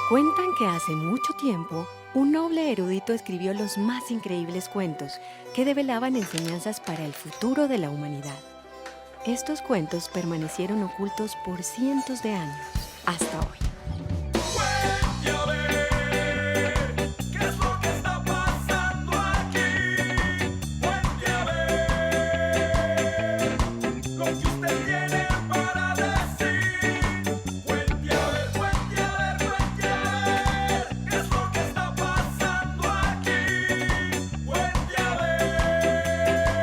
Cuentan que hace mucho tiempo, un noble erudito escribió los más increíbles cuentos que develaban enseñanzas para el futuro de la humanidad. Estos cuentos permanecieron ocultos por cientos de años, hasta hoy. ¿Qué es lo que está pasando aquí? Cuente a ver lo que usted tiene para decir. Cuente a ver, cuente a ver, cuente a ver. ¿Qué es lo que está pasando aquí? Cuente a ver, cuente a ver.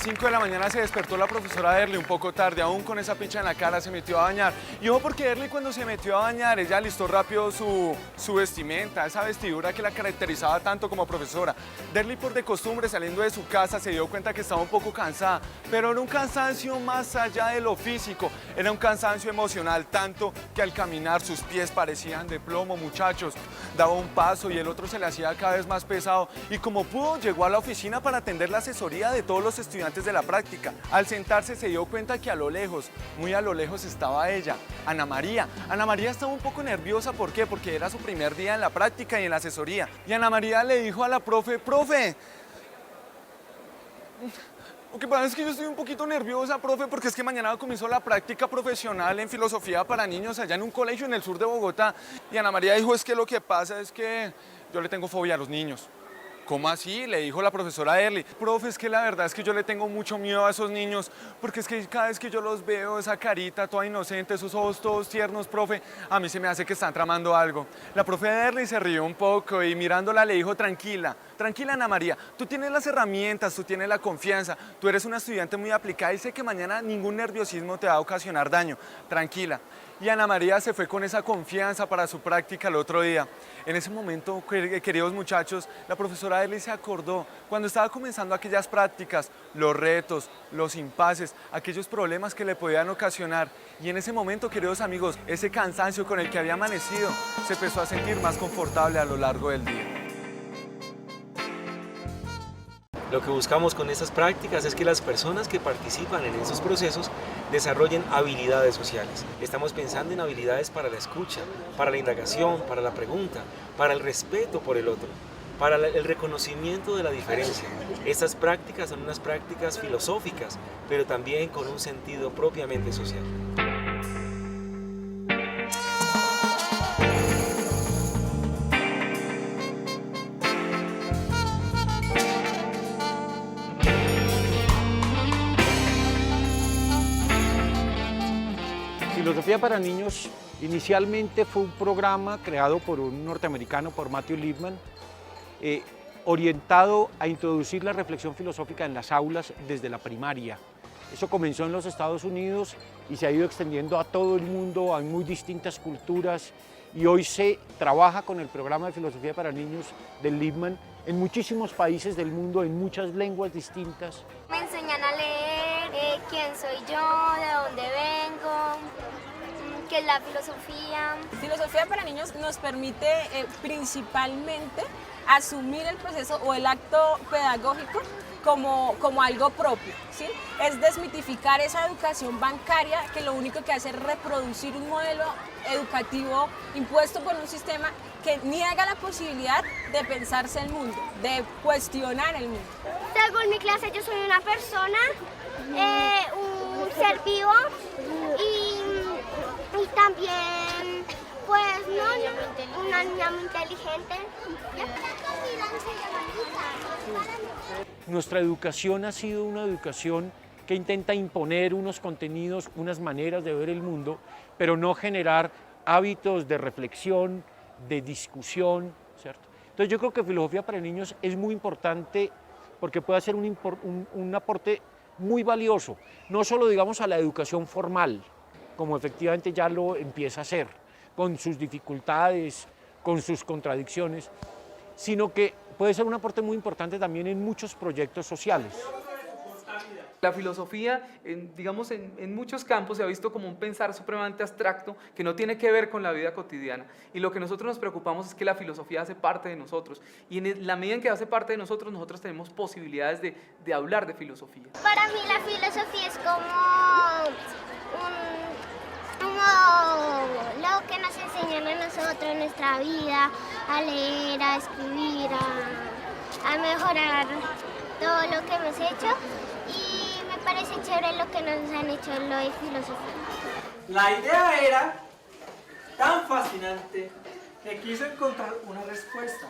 5 de la mañana se despertó la profesora Erly un poco tarde, aún con esa picha en la cara se metió a bañar. Y ojo porque Erly cuando se metió a bañar, ella alistó rápido su vestimenta, esa vestidura que la caracterizaba tanto como profesora. Erly por de costumbre saliendo de su casa se dio cuenta que estaba un poco cansada, pero era un cansancio más allá de lo físico, era un cansancio emocional, tanto que al caminar sus pies parecían de plomo, muchachos. Daba un paso y el otro se le hacía cada vez más pesado y como pudo llegó a la oficina para atender la asesoría de todos los estudiantes de la práctica. Al sentarse se dio cuenta que a lo lejos, muy a lo lejos estaba ella, Ana María. Ana María estaba un poco nerviosa, ¿por qué? Porque era su primer día en la práctica y en la asesoría. Y Ana María le dijo a la profe, lo que pasa es que yo estoy un poquito nerviosa, profe, porque es que mañana comienzo la práctica profesional en filosofía para niños allá en un colegio en el sur de Bogotá. Y Ana María dijo, es que lo que pasa es que yo le tengo fobia a los niños. ¿Cómo así? Le dijo la profesora Erly. Profe, es que la verdad es que yo le tengo mucho miedo a esos niños, porque es que cada vez que yo los veo, esa carita toda inocente, esos ojos todos tiernos, profe, a mí se me hace que están tramando algo. La profe Erly se rió un poco y mirándola le dijo, tranquila, tranquila Ana María, tú tienes las herramientas, tú tienes la confianza, tú eres una estudiante muy aplicada y sé que mañana ningún nerviosismo te va a ocasionar daño, tranquila. Y Ana María se fue con esa confianza para su práctica el otro día. En ese momento, queridos muchachos, la profesora Erly se acordó cuando estaba comenzando aquellas prácticas, los retos, los impases, aquellos problemas que le podían ocasionar. Y en ese momento, queridos amigos, ese cansancio con el que había amanecido se empezó a sentir más confortable a lo largo del día. Lo que buscamos con estas prácticas es que las personas que participan en esos procesos desarrollen habilidades sociales. Estamos pensando en habilidades para la escucha, para la indagación, para la pregunta, para el respeto por el otro, para el reconocimiento de la diferencia. Estas prácticas son unas prácticas filosóficas, pero también con un sentido propiamente social. Filosofía para Niños inicialmente fue un programa creado por un norteamericano, por Matthew Lipman, orientado a introducir la reflexión filosófica en las aulas desde la primaria. Eso comenzó en los Estados Unidos y se ha ido extendiendo a todo el mundo, a muy distintas culturas, y hoy se trabaja con el programa de Filosofía para Niños de Lipman en muchísimos países del mundo, en muchas lenguas distintas. Me enseñan a leer, quién soy yo, de dónde vengo, qué es la filosofía. Filosofía para niños nos permite principalmente asumir el proceso o el acto pedagógico como algo propio, ¿sí? Es desmitificar esa educación bancaria que lo único que hace es reproducir un modelo educativo impuesto por un sistema que niega la posibilidad de pensarse el mundo, de cuestionar el mundo. Según mi clase yo soy una persona, un ser vivo y también pues no, una niña muy inteligente. Nuestra educación ha sido una educación que intenta imponer unos contenidos, unas maneras de ver el mundo, pero no generar hábitos de reflexión, de discusión, ¿cierto? Entonces yo creo que filosofía para niños es muy importante porque puede ser un aporte muy valioso, no solo digamos a la educación formal, como efectivamente ya lo empieza a hacer, con sus dificultades, con sus contradicciones, sino que puede ser un aporte muy importante también en muchos proyectos sociales. La filosofía, digamos, en muchos campos se ha visto como un pensar supremamente abstracto que no tiene que ver con la vida cotidiana. Y lo que nosotros nos preocupamos es que la filosofía hace parte de nosotros. Y en la medida en que hace parte de nosotros, nosotros tenemos posibilidades de hablar de filosofía. Para mí la filosofía es como lo que nos enseñan a nosotros en nuestra vida, a leer, a escribir, a mejorar todo lo que hemos hecho. Y me parece chévere lo que nos han hecho lo de filosofía. La idea era tan fascinante que quise encontrar una respuesta.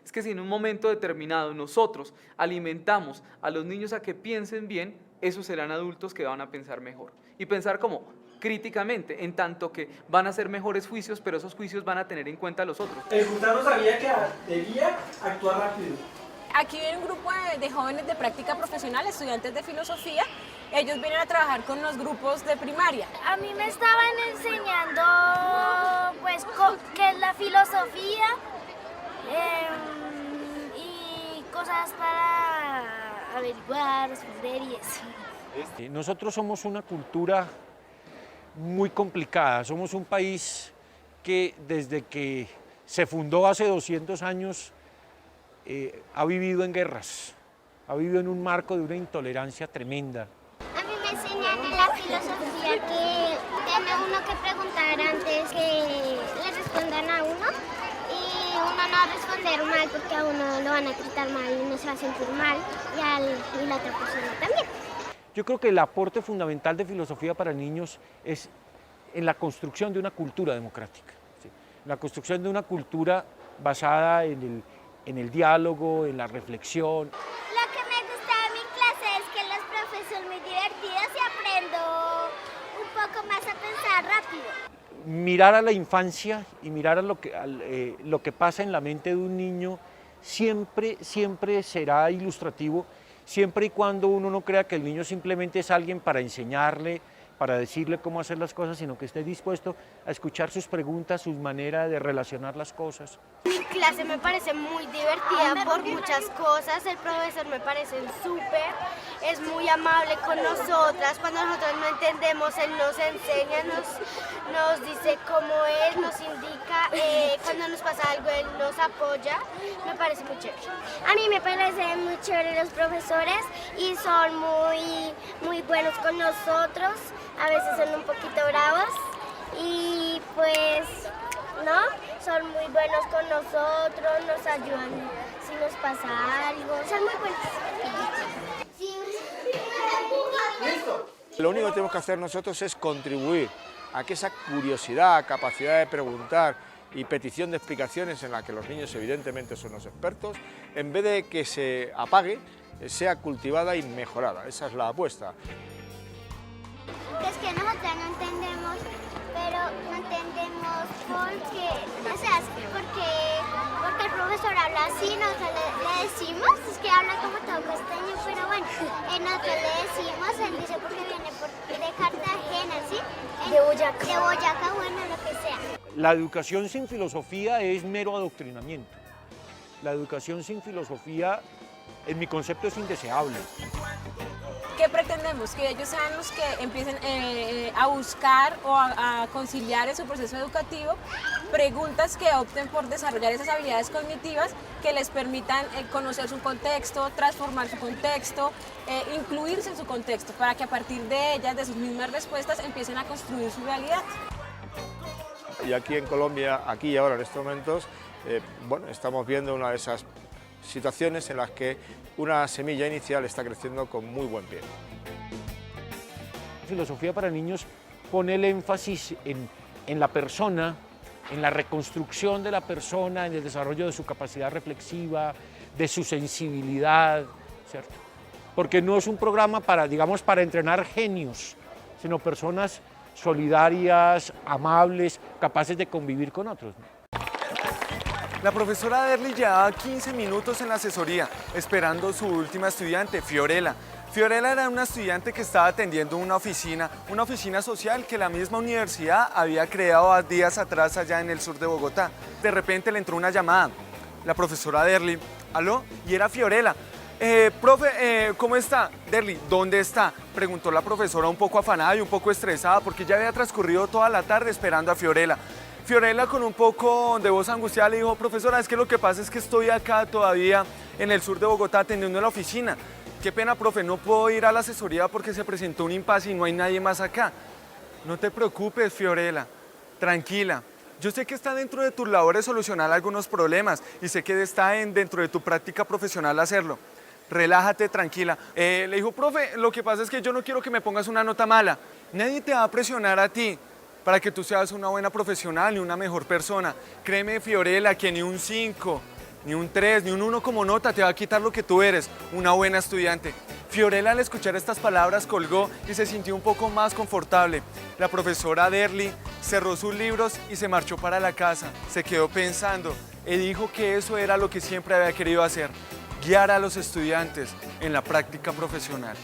Es que si en un momento determinado nosotros alimentamos a los niños a que piensen bien, esos serán adultos que van a pensar mejor. Y pensar como críticamente, en tanto que van a hacer mejores juicios, pero esos juicios van a tener en cuenta a los otros. El gusano sabía que debía actuar rápido. Aquí viene un grupo de jóvenes de práctica profesional, estudiantes de filosofía. Ellos vienen a trabajar con los grupos de primaria. A mí me estaban enseñando pues qué es la filosofía y cosas para averiguar, responder y eso. Nosotros somos una cultura muy complicada, somos un país que desde que se fundó hace 200 años ha vivido en guerras, ha vivido en un marco de una intolerancia tremenda. A mí me enseñan en la filosofía que tiene uno que preguntar antes que le respondan a uno y uno no responder mal porque a uno lo van a tratar mal y uno se va a sentir mal y la otra persona también. Yo creo que el aporte fundamental de filosofía para niños es en la construcción de una cultura democrática, ¿sí? La construcción de una cultura basada en el diálogo, en la reflexión. Lo que me gusta de mi clase es que los profes son muy divertidos y aprendo un poco más a pensar rápido. Mirar a la infancia y mirar a lo que pasa en la mente de un niño siempre será ilustrativo, siempre y cuando uno no crea que el niño simplemente es alguien para enseñarle, para decirle cómo hacer las cosas, sino que esté dispuesto a escuchar sus preguntas, su manera de relacionar las cosas. Mi clase me parece muy divertida por muchas cosas, el profesor me parece súper, es muy amable con nosotras, cuando nosotros no entendemos, él nos enseña, nos dice cómo es, nos indica, cuando nos pasa algo él nos apoya, me parece muy chévere. A mí me parecen muy chévere los profesores y son muy buenos con nosotros, a veces son un poquito bravos y pues ¿no? Son muy buenos con nosotros, nos ayudan si nos pasa algo, son muy buenos. ¿Listo? Lo único que tenemos que hacer nosotros es contribuir a que esa curiosidad, capacidad de preguntar y petición de explicaciones en la que los niños evidentemente son los expertos, en vez de que se apague, sea cultivada y mejorada. Esa es la apuesta. Es que nosotros no entendemos, pero no entendemos porque, o sea, porque el profesor habla así, nosotros le decimos, es que habla como todo costeño, pero bueno, nosotros le decimos, él dice porque viene de Cartagena, ¿sí? De Boyacá, bueno, lo que sea. La educación sin filosofía es mero adoctrinamiento. La educación sin filosofía, en mi concepto, es indeseable. ¿Qué pretendemos? Que ellos sean los que empiecen a buscar o a conciliar en su proceso educativo preguntas que opten por desarrollar esas habilidades cognitivas que les permitan conocer su contexto, transformar su contexto, incluirse en su contexto, para que a partir de ellas, de sus mismas respuestas, empiecen a construir su realidad. Y aquí en Colombia, aquí y ahora en estos momentos, bueno, estamos viendo una de esas situaciones en las que una semilla inicial está creciendo con muy buen pie. Filosofía para niños pone el énfasis en la persona, en la reconstrucción de la persona, en el desarrollo de su capacidad reflexiva, de su sensibilidad, ¿cierto? Porque no es un programa para, digamos, para entrenar genios, sino personas solidarias, amables, capaces de convivir con otros, ¿no? La profesora Derly llevaba 15 minutos en la asesoría, esperando su última estudiante, Fiorella. Fiorella era una estudiante que estaba atendiendo una oficina social que la misma universidad había creado días atrás allá en el sur de Bogotá. De repente le entró una llamada, la profesora Derly, ¿aló? Y era Fiorella. Profe, ¿cómo está? Derly, ¿dónde está? Preguntó la profesora un poco afanada y un poco estresada porque ya había transcurrido toda la tarde esperando a Fiorella. Fiorella con un poco de voz angustiada le dijo, profesora, es que lo que pasa es que estoy acá todavía en el sur de Bogotá atendiendo la oficina. Qué pena, profe, no puedo ir a la asesoría porque se presentó un impasse y no hay nadie más acá. No te preocupes, Fiorella, tranquila. Yo sé que está dentro de tus labores solucionar algunos problemas y sé que está dentro de tu práctica profesional hacerlo. Relájate, tranquila. Le dijo, profe, lo que pasa es que yo no quiero que me pongas una nota mala. Nadie te va a presionar a ti para que tú seas una buena profesional y una mejor persona. Créeme, Fiorella, que ni un 5, ni un 3, ni un 1 como nota te va a quitar lo que tú eres, una buena estudiante. Fiorella al escuchar estas palabras colgó y se sintió un poco más confortable. La profesora Derly cerró sus libros y se marchó para la casa. Se quedó pensando y dijo que eso era lo que siempre había querido hacer, guiar a los estudiantes en la práctica profesional.